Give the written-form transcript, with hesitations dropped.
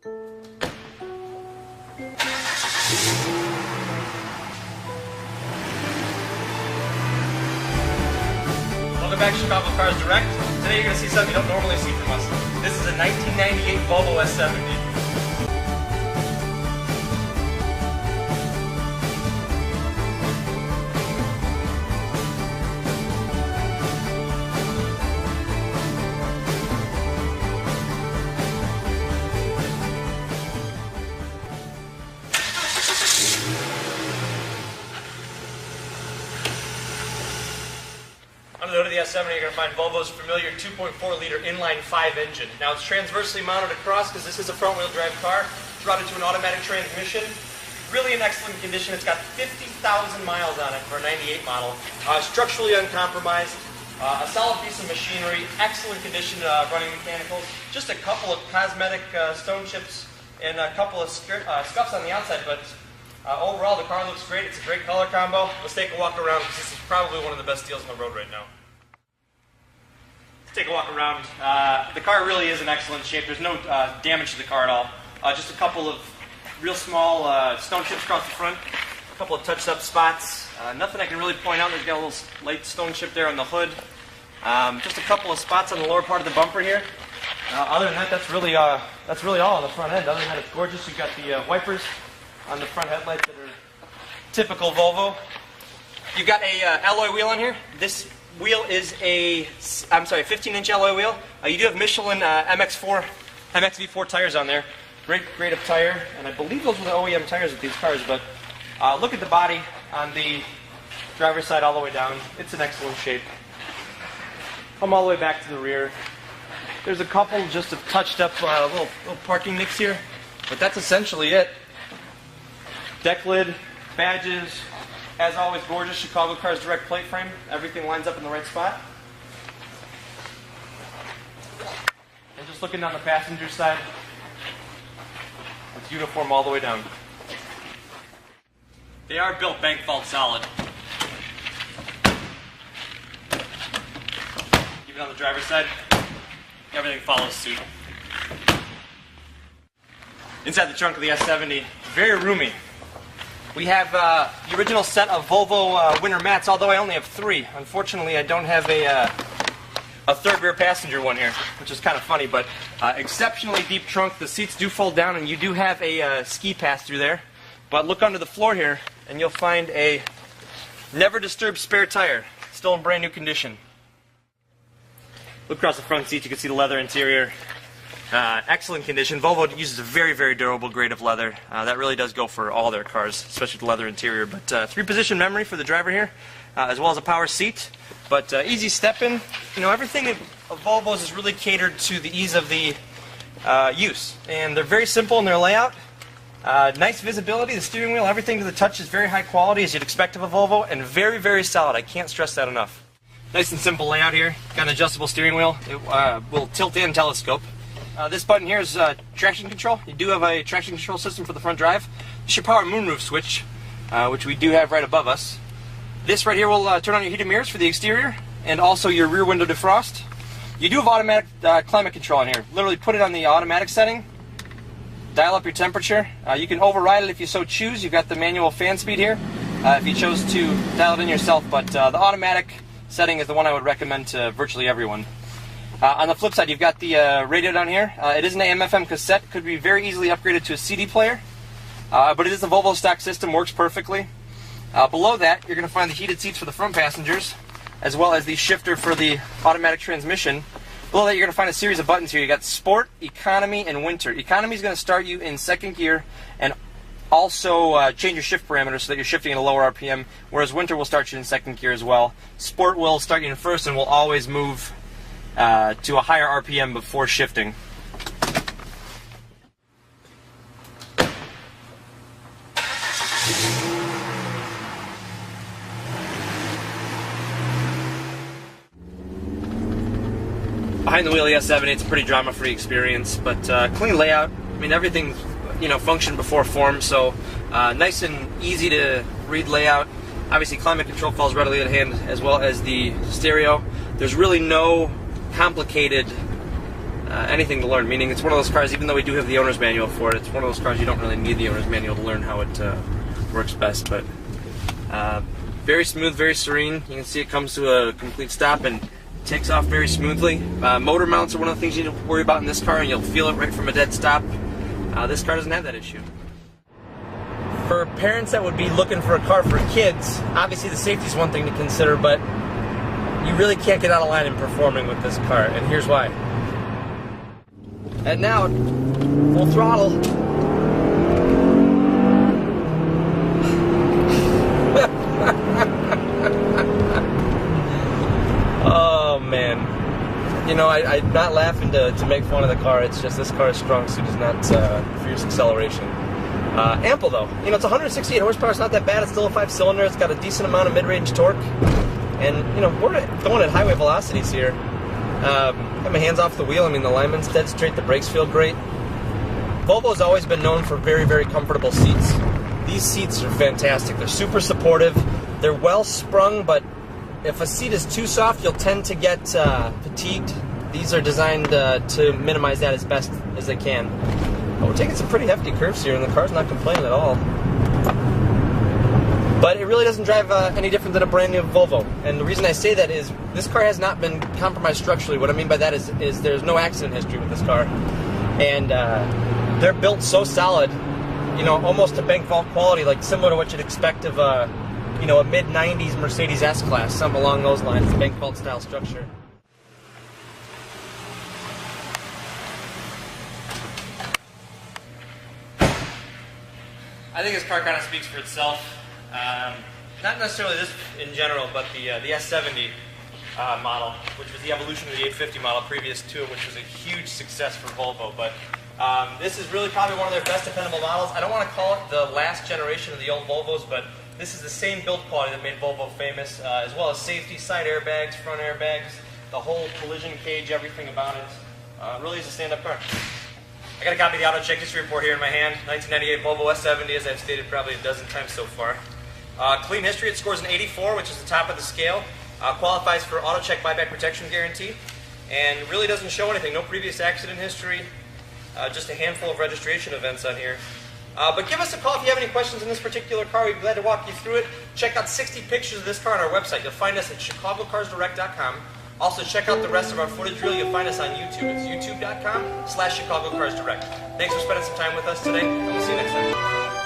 Welcome back to Chicago Cars Direct. Today you're going to see something you don't normally see from us. This is a 1998 Volvo S70. Under the hood of the S70, you're going to find Volvo's familiar 2.4-liter inline-5 engine. Now it's transversely mounted across because this is a front-wheel drive car. It's routed to an automatic transmission. Really in excellent condition. It's got 50,000 miles on it for a 98 model. Structurally uncompromised. A solid piece of machinery. Excellent condition running mechanicals. Just a couple of cosmetic stone chips and a couple of scuffs on the outside, but overall the car looks great. It's a great color combo. Let's take a walk around because this is probably one of the best deals on the road right now. Take a walk around. The car really is in excellent shape. There's no damage to the car at all. Just a couple of real small stone chips across the front. A couple of touched up spots. Nothing I can really point out. There's got a little light stone chip there on the hood. Just a couple of spots on the lower part of the bumper here. Other than that, that's really all on the front end. Other than that, it's gorgeous. You've got the wipers on the front headlights that are typical Volvo. You've got a alloy wheel on here. This wheel is a 15-inch alloy wheel. You do have Michelin MXV4 tires on there. Great grade of tire, and I believe those were the OEM tires with these cars, but look at the body on the driver's side all the way down. It's in excellent shape. Come all the way back to the rear. There's a couple just of touched up little parking nicks here, but that's essentially it. Deck lid, badges, as always gorgeous Chicago Cars Direct plate frame. Everything lines up in the right spot. And just looking down the passenger side, it's uniform all the way down. They are built bank vault solid. Even on the driver's side, everything follows suit. Inside the trunk of the S70, very roomy. We have the original set of Volvo winter mats, although I only have 3. Unfortunately, I don't have a third rear passenger one here, which is kind of funny, but exceptionally deep trunk. The seats do fold down, and you do have a ski pass through there. But look under the floor here, and you'll find a never disturbed spare tire, still in brand new condition. Look across the front seats, you can see the leather interior. Excellent condition. Volvo uses a very, very durable grade of leather. That really does go for all their cars, especially the leather interior. But 3-position memory for the driver here, as well as a power seat. But easy step-in. You know, everything of Volvo's is really catered to the ease of the use. And they're very simple in their layout. Nice visibility. The steering wheel, everything to the touch is very high quality, as you'd expect of a Volvo, and very, very solid. I can't stress that enough. Nice and simple layout here. Got an adjustable steering wheel. It will tilt and telescope. This button here is traction control. You do have a traction control system for the front drive. This is your power moonroof switch, which we do have right above us. This right here will turn on your heated mirrors for the exterior, and also your rear window defrost. You do have automatic climate control in here. Literally put it on the automatic setting, dial up your temperature. You can override it if you so choose. You've got the manual fan speed here if you chose to dial it in yourself, but the automatic setting is the one I would recommend to virtually everyone. On the flip side, you've got the radio down here. It is an AM/FM cassette. Could be very easily upgraded to a CD player, but it is a Volvo stock system. Works perfectly. Below that, you're going to find the heated seats for the front passengers, as well as the shifter for the automatic transmission. Below that, you're going to find a series of buttons here. You got Sport, Economy, and Winter. Economy is going to start you in second gear, and also change your shift parameters so that you're shifting at a lower RPM, whereas Winter will start you in second gear as well. Sport will start you in first and will always move to a higher RPM before shifting. Behind the wheel of the S70, it's a pretty drama-free experience, but clean layout. I mean, everything's, you know, function before form, so nice and easy to read layout. Obviously, climate control falls readily at hand, as well as the stereo. There's really no complicated anything to learn. Meaning, it's one of those cars. Even though we do have the owner's manual for it, it's one of those cars you don't really need the owner's manual to learn how it works best. But very smooth, very serene. You can see it comes to a complete stop and takes off very smoothly. Motor mounts are one of the things you need to worry about in this car, and you'll feel it right from a dead stop. This car doesn't have that issue. For parents that would be looking for a car for kids, obviously the safety is one thing to consider, but you really can't get out of line in performing with this car, and here's why. And now, full throttle. Oh man. You know, I'm not laughing to make fun of the car, it's just this car's strong suit is not fierce acceleration. Ample though. You know, it's 168 horsepower, it's not that bad, it's still a 5-cylinder, it's got a decent amount of mid-range torque. And, you know, we're going at highway velocities here. Got my hands off the wheel, I mean, the alignment's dead straight, the brakes feel great. Volvo's always been known for very, very comfortable seats. These seats are fantastic, they're super supportive, they're well sprung, but if a seat is too soft, you'll tend to get fatigued. These are designed to minimize that as best as they can. But we're taking some pretty hefty curves here, and the car's not complaining at all. But it really doesn't drive any different than a brand new Volvo. And the reason I say that is this car has not been compromised structurally. What I mean by that is there's no accident history with this car. And they're built so solid, you know, almost to bank vault quality, like similar to what you'd expect of you know, a mid-90s Mercedes S-Class, something along those lines, bank vault style structure. I think this car kind of speaks for itself. Not necessarily this in general, but the S70 model, which was the evolution of the 850 model previous to it, which was a huge success for Volvo. But this is really probably one of their best dependable models. I don't want to call it the last generation of the old Volvos, but this is the same build quality that made Volvo famous, as well as safety, side airbags, front airbags, the whole collision cage, everything about it. Really is a stand-up car. I got a copy of the Auto Check History Report here in my hand. 1998 Volvo S70, as I've stated probably a dozen times so far. Clean history, it scores an 84, which is the top of the scale. Qualifies for Auto Check Buyback Protection Guarantee. And really doesn't show anything. No previous accident history. Just a handful of registration events on here. But give us a call if you have any questions on this particular car. We'd be glad to walk you through it. Check out 60 pictures of this car on our website. You'll find us at chicagocarsdirect.com. Also, check out the rest of our footage reel. You'll find us on YouTube. It's youtube.com/ChicagoCarsDirect. Thanks for spending some time with us today, and we'll see you next time.